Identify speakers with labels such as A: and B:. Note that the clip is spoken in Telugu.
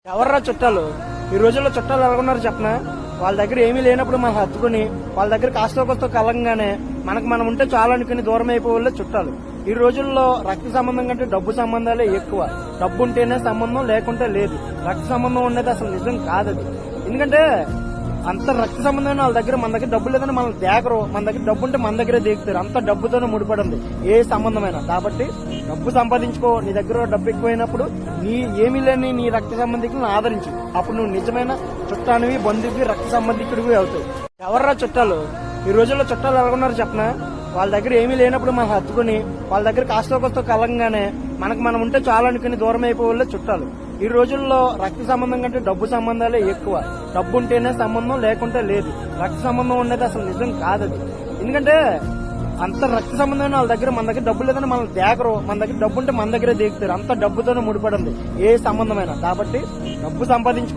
A: ఎవర్రా చుట్టాలు? ఈ రోజుల్లో చుట్టాలు ఎలాగున్నారు చెప్పనా? వాళ్ళ దగ్గర ఏమీ లేనప్పుడు మనం హత్తుకుని వాళ్ళ దగ్గర కాస్తో కొస్తో కలంగానే మనకు మనం ఉంటే చాలు అనుకుని దూరం అయిపోలే చుట్టాలు. ఈ రోజుల్లో రక్త సంబంధం కంటే డబ్బు సంబంధాలే ఎక్కువ. డబ్బు ఉంటేనే సంబంధం, లేకుంటే లేదు. రక్త సంబంధం ఉండేది అసలు నిజం కాదది. ఎందుకంటే అంత రక్త సంబంధం వాళ్ళ దగ్గర, మన దగ్గర డబ్బు లేదని మనం దేకరు. మన దగ్గర డబ్బు ఉంటే మన దగ్గరే దిగుతారు. అంత డబ్బుతోనే ముడిపడింది ఏ సంబంధమైనా. కాబట్టి డబ్బు సంపాదించుకో. నీ దగ్గర డబ్బు ఎక్కువైనప్పుడు నీ ఏమీ లేని నీ రక్త సంబంధికులను ఆదరించు. అప్పుడు నువ్వు నిజమైన చుట్టానివి, బంధువుకి, రక్త సంబంధికుడివి అవుతావు. ఎవర్రా చుట్టాలు? ఈ రోజుల్లో చుట్టాలు ఎలాగున్నారు చెప్పనా? వాళ్ళ దగ్గర ఏమీ లేనప్పుడు మనం హత్తుకుని వాళ్ళ దగ్గర కాస్తో కొస్తో కలంగానే మనకు మనం ఉంటే చాలు అనుకుని దూరం అయిపోలే చుట్టాలు. ఈ రోజుల్లో రక్త సంబంధం కంటే డబ్బు సంబంధాలే ఎక్కువ. డబ్బు ఉంటేనే సంబంధం, లేకుంటే లేదు. రక్త సంబంధం ఉండేది అసలు నిజం కాదది. ఎందుకంటే అంత రక్త సంబంధం వాళ్ళ దగ్గర, మన దగ్గర డబ్బు లేదని మనం దేకరు. మన దగ్గర డబ్బు ఉంటే మన దగ్గరే దిగుతారు. అంత డబ్బుతోనే ముడిపడింది ఏ సంబంధమైనా. కాబట్టి డబ్బు సంపాదించుకో.